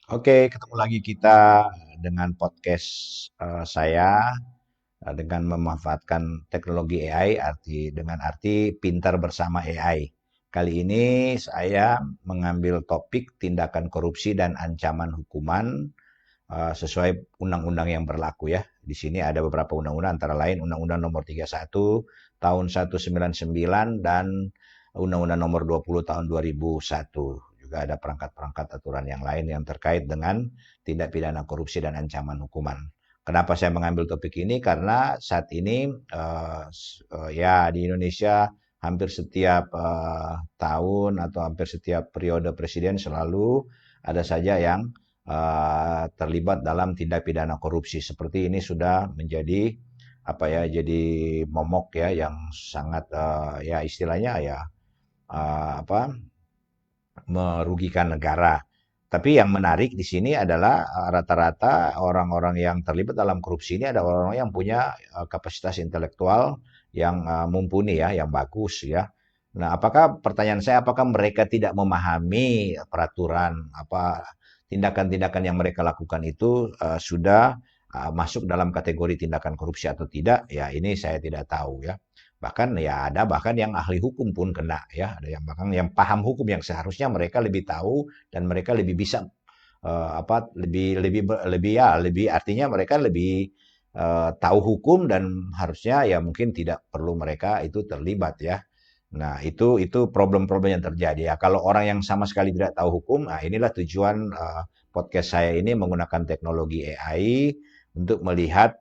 Oke, ketemu lagi kita dengan podcast saya dengan memanfaatkan teknologi AI dengan arti pintar bersama AI. Kali ini saya mengambil topik tindakan korupsi dan ancaman hukuman sesuai undang-undang yang berlaku ya. Di sini ada beberapa undang-undang antara lain Undang-Undang Nomor 31 tahun 1999 dan Undang-Undang Nomor 20 tahun 2001. Juga ada perangkat-perangkat aturan yang lain yang terkait dengan tindak pidana korupsi dan ancaman hukuman. Kenapa saya mengambil topik ini? Karena saat ini ya di Indonesia hampir setiap tahun atau hampir setiap periode presiden selalu ada saja yang terlibat dalam tindak pidana korupsi. Seperti ini sudah menjadi apa ya, jadi momok ya yang sangat ya istilahnya ya apa merugikan negara. Tapi yang menarik di sini adalah rata-rata orang-orang yang terlibat dalam korupsi ini adalah orang-orang yang punya kapasitas intelektual yang mumpuni ya, yang bagus ya. Nah, apakah pertanyaan saya apakah mereka tidak memahami peraturan apa tindakan-tindakan yang mereka lakukan itu sudah masuk dalam kategori tindakan korupsi atau tidak? Ya, ini saya tidak tahu ya. Bahkan ya ada bahkan yang ahli hukum pun kena ya, ada yang bahkan yang paham hukum yang seharusnya mereka lebih tahu dan mereka lebih bisa apa lebih lebih lebih ya lebih artinya mereka lebih tahu hukum dan harusnya ya mungkin tidak perlu mereka itu terlibat ya. Nah, itu problem-problem yang terjadi ya. Kalau orang yang sama sekali tidak tahu hukum, nah inilah tujuan podcast saya ini menggunakan teknologi AI untuk melihat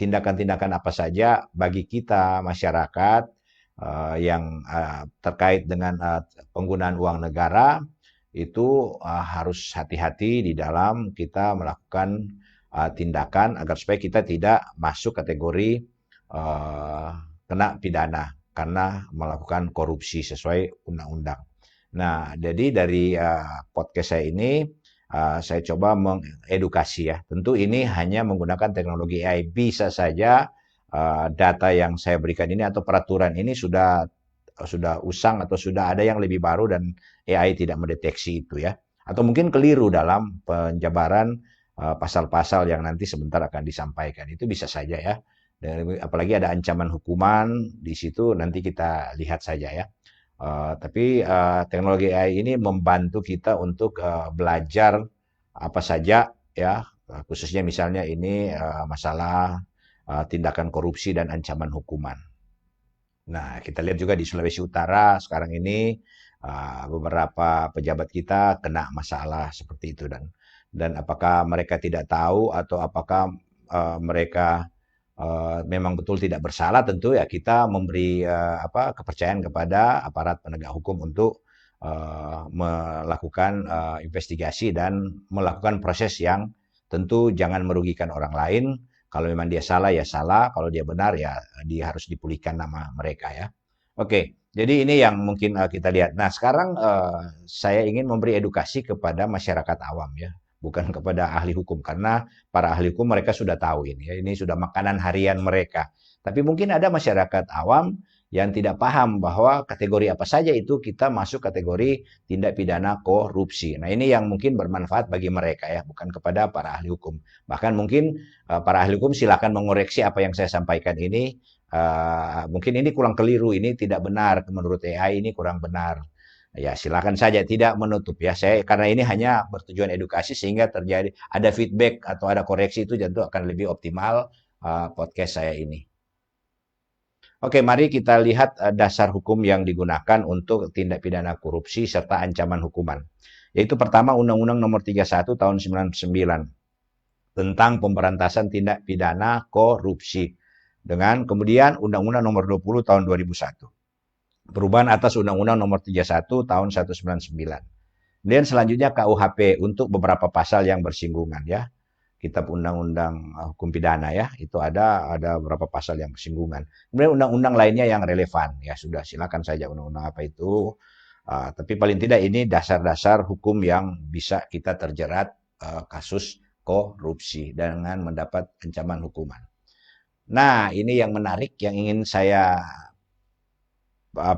tindakan-tindakan apa saja bagi kita masyarakat yang terkait dengan penggunaan uang negara itu harus hati-hati di dalam kita melakukan tindakan agar supaya kita tidak masuk kategori uh, kena pidana karena melakukan korupsi sesuai undang-undang. Nah, jadi dari podcast saya ini saya coba mengedukasi ya. Tentu ini hanya menggunakan teknologi AI. Bisa saja data yang saya berikan ini atau peraturan ini sudah usang atau sudah ada yang lebih baru dan AI tidak mendeteksi itu ya. Atau mungkin keliru dalam penjabaran pasal-pasal yang nanti sebentar akan disampaikan. Itu bisa saja ya. Dan apalagi ada ancaman hukuman di situ nanti kita lihat saja ya. Tapi teknologi AI ini membantu kita untuk belajar apa saja ya, khususnya misalnya ini masalah tindakan korupsi dan ancaman hukuman. Nah, kita lihat juga di Sulawesi Utara sekarang ini beberapa pejabat kita kena masalah seperti itu dan apakah mereka tidak tahu atau apakah mereka memang betul tidak bersalah, tentu ya kita memberi apa kepercayaan kepada aparat penegak hukum untuk melakukan investigasi dan melakukan proses yang tentu jangan merugikan orang lain. Kalau memang dia salah ya salah, kalau dia benar ya dia harus dipulihkan nama mereka ya. Oke, jadi ini yang mungkin kita lihat. Nah, sekarang saya ingin memberi edukasi kepada masyarakat awam ya, bukan kepada ahli hukum karena para ahli hukum mereka sudah tahu ini ya, ini sudah makanan harian mereka. Tapi mungkin ada masyarakat awam yang tidak paham bahwa kategori apa saja itu kita masuk kategori tindak pidana korupsi. Nah, ini yang mungkin bermanfaat bagi mereka ya, bukan kepada para ahli hukum. Bahkan mungkin para ahli hukum silakan mengoreksi apa yang saya sampaikan ini. Mungkin ini kurang keliru, ini tidak benar menurut AI ini kurang benar. Ya, silakan saja tidak menutup ya. Saya karena ini hanya bertujuan edukasi sehingga terjadi ada feedback atau ada koreksi itu tentu akan lebih optimal podcast saya ini. Oke, mari kita lihat dasar hukum yang digunakan untuk tindak pidana korupsi serta ancaman hukuman. Yaitu pertama Undang-Undang Nomor 31 tahun 99 tentang pemberantasan tindak pidana korupsi dengan kemudian Undang-Undang Nomor 20 tahun 2001. Perubahan atas Undang-Undang Nomor 31 tahun 1999. Kemudian selanjutnya KUHP untuk beberapa pasal yang bersinggungan ya. Kitab Undang-Undang Hukum Pidana ya, itu ada beberapa pasal yang bersinggungan. Kemudian undang-undang lainnya yang relevan ya sudah silakan saja undang-undang apa itu. Tapi paling tidak ini dasar-dasar hukum yang bisa kita terjerat kasus korupsi dengan mendapat ancaman hukuman. Nah, ini yang menarik yang ingin saya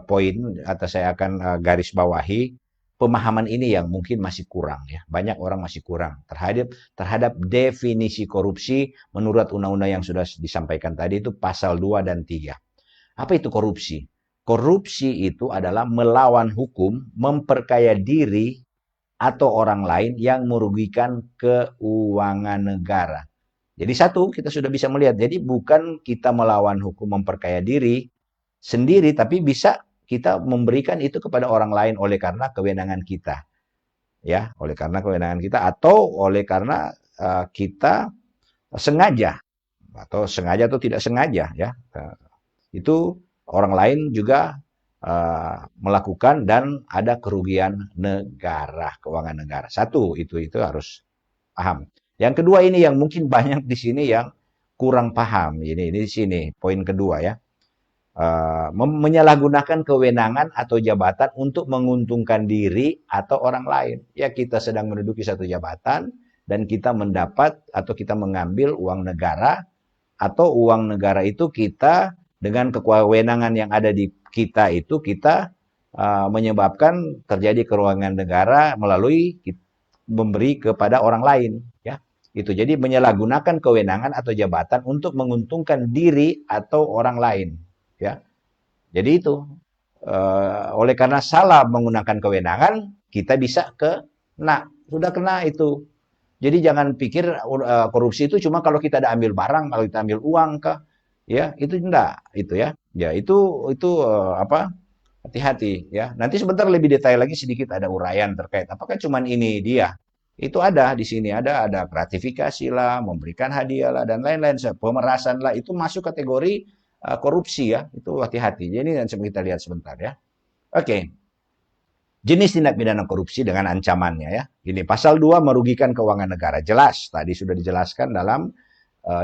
poin atau saya akan garis bawahi pemahaman ini yang mungkin masih kurang ya. Banyak orang masih kurang terhadap definisi korupsi menurut undang-undang yang sudah disampaikan tadi itu pasal 2 dan 3. Apa itu korupsi? Korupsi itu adalah melawan hukum, memperkaya diri atau orang lain yang merugikan keuangan negara. Jadi satu, kita sudah bisa melihat. Jadi bukan kita melawan hukum memperkaya diri sendiri, tapi bisa kita memberikan itu kepada orang lain oleh karena kewenangan kita. Ya, oleh karena kewenangan kita atau oleh karena kita sengaja atau tidak sengaja ya. Itu orang lain juga melakukan dan ada kerugian negara, keuangan negara. Satu, itu harus paham. Yang kedua ini yang mungkin banyak di sini yang kurang paham. Ini di sini poin kedua ya. Menyalahgunakan kewenangan atau jabatan untuk menguntungkan diri atau orang lain. Ya, kita sedang menduduki satu jabatan dan kita mendapat atau kita mengambil uang negara atau uang negara itu kita dengan kewenangan yang ada di kita itu kita menyebabkan terjadi kerugian negara melalui memberi kepada orang lain ya. Itu jadi menyalahgunakan kewenangan atau jabatan untuk menguntungkan diri atau orang lain ya. Jadi itu oleh karena salah menggunakan kewenangan kita bisa sudah kena itu. Jadi jangan pikir korupsi itu cuma kalau kita ada ambil barang, kalau kita ambil uang kah, ya itu enggak itu ya. Ya itu apa? Hati-hati ya. Nanti sebentar lebih detail lagi sedikit ada uraian terkait apakah cuman ini dia. Itu ada di sini ada gratifikasi lah, memberikan hadiah lah dan lain-lain, pemerasan lah itu masuk kategori korupsi ya. Itu hati-hati. Jadi nanti kita lihat sebentar ya. Oke. Jenis tindak pidana korupsi dengan ancamannya ya. Ini pasal 2 merugikan keuangan negara. Jelas, tadi sudah dijelaskan dalam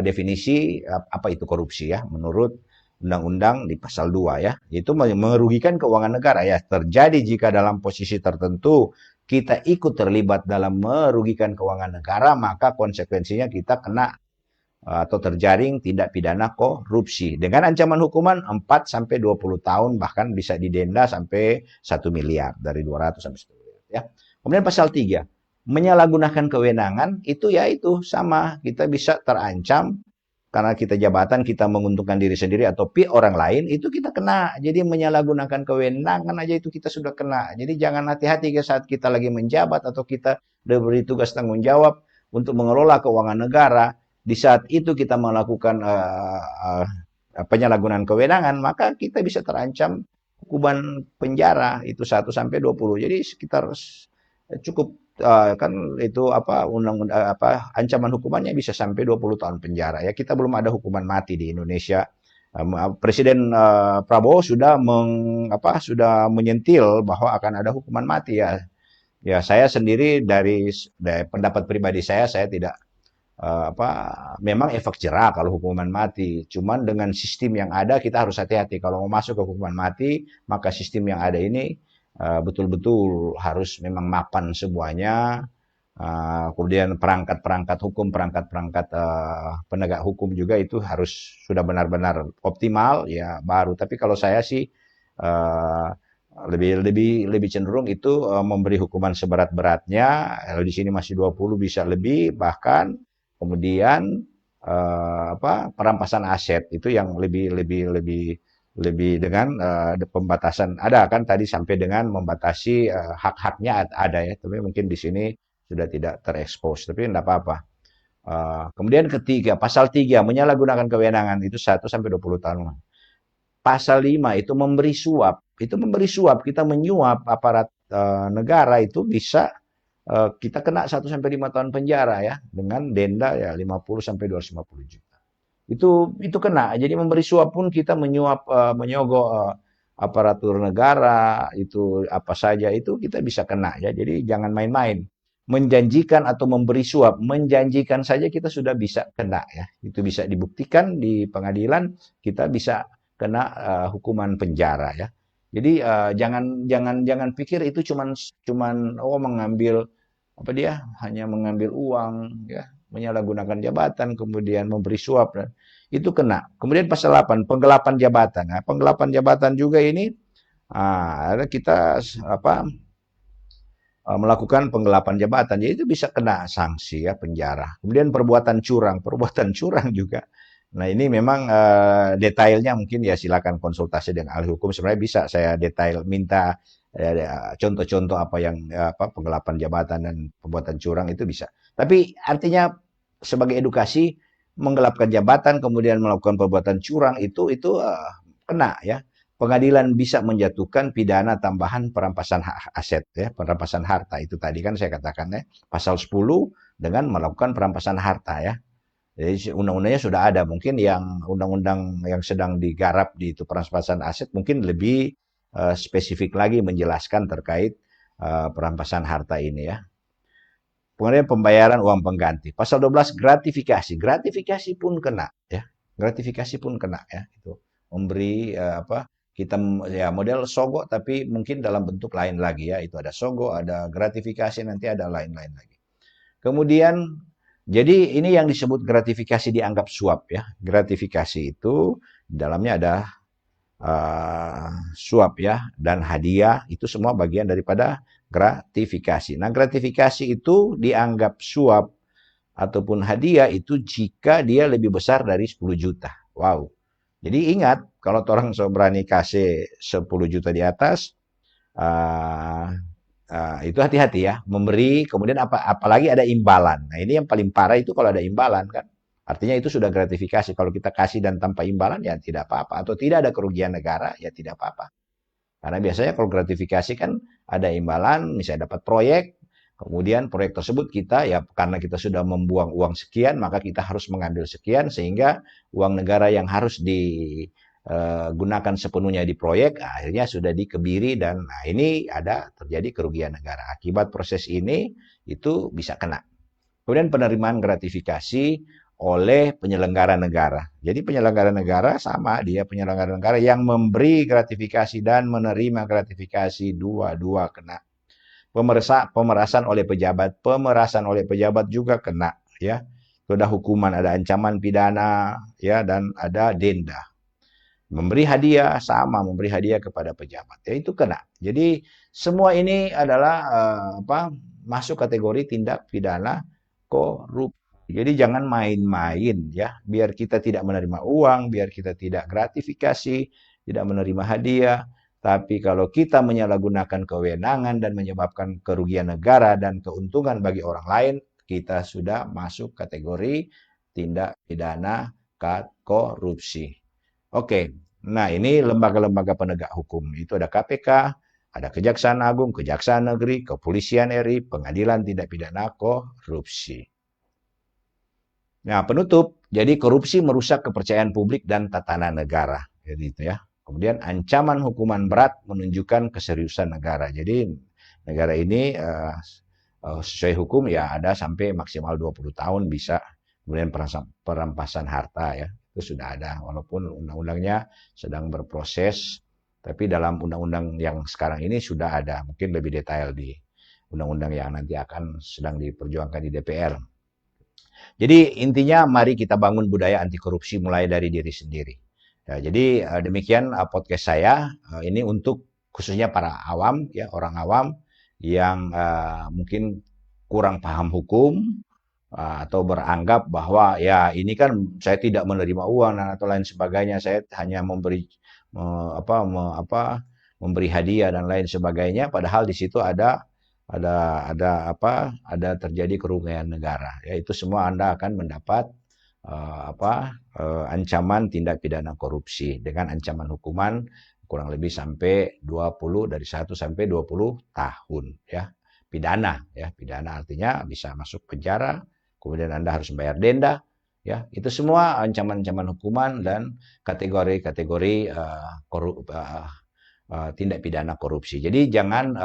definisi apa itu korupsi ya. Menurut undang-undang di pasal 2 ya. Itu merugikan keuangan negara ya. Terjadi jika dalam posisi tertentu kita ikut terlibat dalam merugikan keuangan negara, maka konsekuensinya kita kena atau terjaring tindak pidana korupsi dengan ancaman hukuman 4 sampai 20 tahun bahkan bisa didenda sampai 1 miliar dari 200 sampai 1 miliar ya. Kemudian pasal 3 menyalahgunakan kewenangan itu yaitu sama kita bisa terancam karena kita jabatan kita menguntungkan diri sendiri atau orang lain itu kita kena. Jadi menyalahgunakan kewenangan aja itu kita sudah kena. Jadi jangan hati-hati saat kita lagi menjabat atau kita diberi tugas tanggung jawab untuk mengelola keuangan negara. Di saat itu kita melakukan penyalahgunaan kewenangan, maka kita bisa terancam hukuman penjara itu 1 sampai 20. Jadi sekitar cukup kan itu ancaman hukumannya bisa sampai 20 tahun penjara ya. Kita belum ada hukuman mati di Indonesia. Presiden Prabowo sudah sudah menyentil bahwa akan ada hukuman mati ya. Ya, saya sendiri dari pendapat pribadi saya tidak memang efek jerah kalau hukuman mati. Cuman dengan sistem yang ada kita harus hati-hati. Kalau mau masuk ke hukuman mati, maka sistem yang ada ini betul-betul harus memang mapan semuanya. Kemudian perangkat-perangkat hukum, perangkat-perangkat penegak hukum juga itu harus sudah benar-benar optimal ya baru. Tapi kalau saya sih lebih cenderung itu memberi hukuman seberat-beratnya. Di sini masih 20 bisa lebih bahkan. Kemudian perampasan aset itu yang lebih dengan pembatasan ada kan tadi sampai dengan membatasi hak-haknya ada ya, tapi mungkin di sini sudah tidak terekspos, tapi tidak apa-apa. Kemudian ketiga, pasal 3 menyalahgunakan kewenangan itu 1 sampai 20 tahun. Pasal 5 itu memberi suap. Itu memberi suap, kita menyuap aparat negara itu bisa kita kena 1 sampai 5 tahun penjara ya dengan denda ya 50 sampai 250 juta. Itu kena. Jadi memberi suap pun kita menyuap menyogok aparatur negara itu apa saja itu kita bisa kena ya. Jadi jangan main-main. Menjanjikan atau memberi suap, menjanjikan saja kita sudah bisa kena ya. Itu bisa dibuktikan di pengadilan, kita bisa kena hukuman penjara ya. Jadi jangan pikir itu cuman mengambil hanya mengambil uang ya, menyalahgunakan jabatan kemudian memberi suap dan itu kena. Kemudian pasal 8 penggelapan jabatan. Nah, penggelapan jabatan juga ini kita melakukan penggelapan jabatan. Jadi itu bisa kena sanksi ya, penjara. Kemudian perbuatan curang juga. Nah, ini memang detailnya mungkin ya silakan konsultasi dengan ahli hukum. Sebenarnya bisa saya detail minta contoh-contoh apa yang apa penggelapan jabatan dan perbuatan curang itu bisa. Tapi artinya sebagai edukasi menggelapkan jabatan kemudian melakukan perbuatan curang itu kena ya. Pengadilan bisa menjatuhkan pidana tambahan perampasan aset ya, perampasan harta itu tadi kan saya katakan ya, pasal 10 dengan melakukan perampasan harta ya. Jadi undang-undangnya sudah ada, mungkin yang undang-undang yang sedang digarap di itu perampasan aset mungkin lebih spesifik lagi menjelaskan terkait perampasan harta ini ya. Kemudian pembayaran uang pengganti. Pasal 12 gratifikasi. Gratifikasi pun kena ya. Gratifikasi pun kena ya. Itu memberi apa kita ya model sogok tapi mungkin dalam bentuk lain lagi ya. Itu ada sogok, ada gratifikasi, nanti ada lain-lain lagi. Kemudian jadi ini yang disebut gratifikasi dianggap suap ya. Gratifikasi itu di dalamnya ada suap ya dan hadiah itu semua bagian daripada gratifikasi. Nah, gratifikasi itu dianggap suap ataupun hadiah itu jika dia lebih besar dari 10 juta. Wow. Jadi ingat, kalau orang so berani kasih 10 juta di atas, itu hati-hati ya. Memberi, kemudian apalagi ada imbalan. Nah, ini yang paling parah itu kalau ada imbalan kan. Artinya itu sudah gratifikasi. Kalau kita kasih dan tanpa imbalan ya tidak apa-apa. Atau tidak ada kerugian negara ya tidak apa-apa. Karena biasanya kalau gratifikasi kan ada imbalan, misalnya dapat proyek, kemudian proyek tersebut kita ya karena kita sudah membuang uang sekian, maka kita harus mengambil sekian sehingga uang negara yang harus digunakan sepenuhnya di proyek akhirnya sudah dikebiri dan nah ini ada terjadi kerugian negara. Akibat proses ini itu bisa kena. Kemudian penerimaan gratifikasi oleh penyelenggara negara. Jadi penyelenggara negara sama dia penyelenggara negara yang memberi gratifikasi dan menerima gratifikasi dua-dua kena. Pemerasan oleh pejabat juga kena ya. Sudah hukuman ada ancaman pidana ya dan ada denda. Memberi hadiah sama memberi hadiah kepada pejabat ya itu kena. Jadi semua ini adalah masuk kategori tindak pidana korupsi. Jadi jangan main-main ya, biar kita tidak menerima uang, biar kita tidak gratifikasi, tidak menerima hadiah. Tapi kalau kita menyalahgunakan kewenangan dan menyebabkan kerugian negara dan keuntungan bagi orang lain, kita sudah masuk kategori tindak pidana korupsi. Oke, nah ini lembaga-lembaga penegak hukum. Itu ada KPK, ada Kejaksaan Agung, Kejaksaan Negeri, Kepolisian RI, Pengadilan Tindak Pidana Korupsi. Nah, penutup, jadi korupsi merusak kepercayaan publik dan tatanan negara. Jadi itu ya. Kemudian ancaman hukuman berat menunjukkan keseriusan negara. Jadi negara ini sesuai hukum ya ada sampai maksimal 20 tahun bisa. Kemudian perampasan harta ya. Itu sudah ada walaupun undang-undangnya sedang berproses. Tapi dalam undang-undang yang sekarang ini sudah ada. Mungkin lebih detail di undang-undang yang nanti akan sedang diperjuangkan di DPR. Jadi intinya mari kita bangun budaya anti korupsi mulai dari diri sendiri. Ya, jadi demikian podcast saya ini untuk khususnya para awam ya orang awam yang mungkin kurang paham hukum atau beranggap bahwa ya ini kan saya tidak menerima uang atau lain sebagainya, saya hanya memberi memberi hadiah dan lain sebagainya, padahal di situ ada terjadi kerugian negara. Ya itu semua Anda akan mendapat ancaman tindak pidana korupsi dengan ancaman hukuman kurang lebih sampai 20 dari 1 sampai 20 tahun ya. Pidana ya, pidana artinya bisa masuk penjara, kemudian Anda harus membayar denda ya. Itu semua ancaman-ancaman hukuman dan kategori-kategori tindak pidana korupsi. Jadi jangan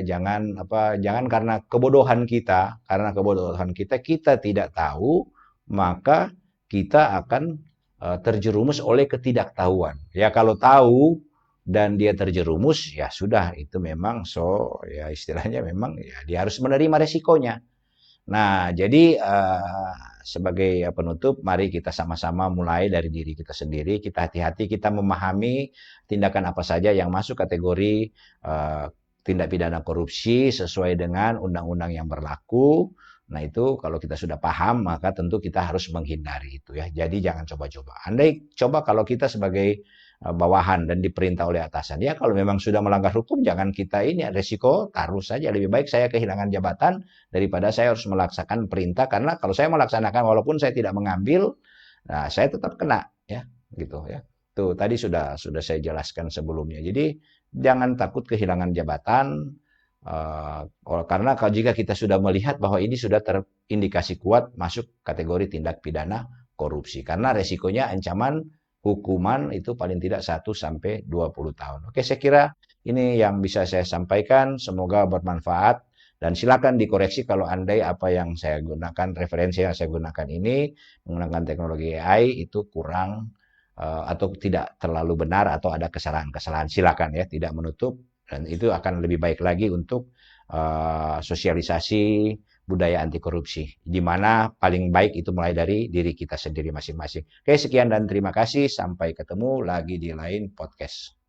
jangan karena kebodohan kita kita tidak tahu, maka kita akan terjerumus oleh ketidaktahuan. Ya kalau tahu dan dia terjerumus ya sudah itu memang ya istilahnya memang ya dia harus menerima resikonya. Nah, jadi sebagai penutup, mari kita sama-sama mulai dari diri kita sendiri. Kita hati-hati, kita memahami tindakan apa saja yang masuk kategori tindak pidana korupsi sesuai dengan undang-undang yang berlaku. Nah itu kalau kita sudah paham maka tentu kita harus menghindari itu ya. Jadi jangan coba-coba. Andai coba kalau kita sebagai bawahan dan diperintah oleh atasan, ya kalau memang sudah melanggar hukum jangan kita ini resiko taruh saja. Lebih baik saya kehilangan jabatan daripada saya harus melaksanakan perintah, karena kalau saya melaksanakan walaupun saya tidak mengambil, nah saya tetap kena ya gitu ya. Tuh tadi sudah saya jelaskan sebelumnya. Jadi jangan takut kehilangan jabatan. Karena jika kita sudah melihat bahwa ini sudah terindikasi kuat masuk kategori tindak pidana korupsi, karena resikonya ancaman hukuman itu paling tidak 1 sampai 20 tahun. Oke, saya kira ini yang bisa saya sampaikan, semoga bermanfaat dan silakan dikoreksi kalau andai apa yang saya gunakan, referensi yang saya gunakan ini menggunakan teknologi AI itu kurang atau tidak terlalu benar atau ada kesalahan-kesalahan, silakan ya, tidak menutup, dan itu akan lebih baik lagi untuk sosialisasi budaya anti korupsi, di mana paling baik itu mulai dari diri kita sendiri masing-masing. Oke, sekian dan terima kasih. Sampai ketemu lagi di lain podcast.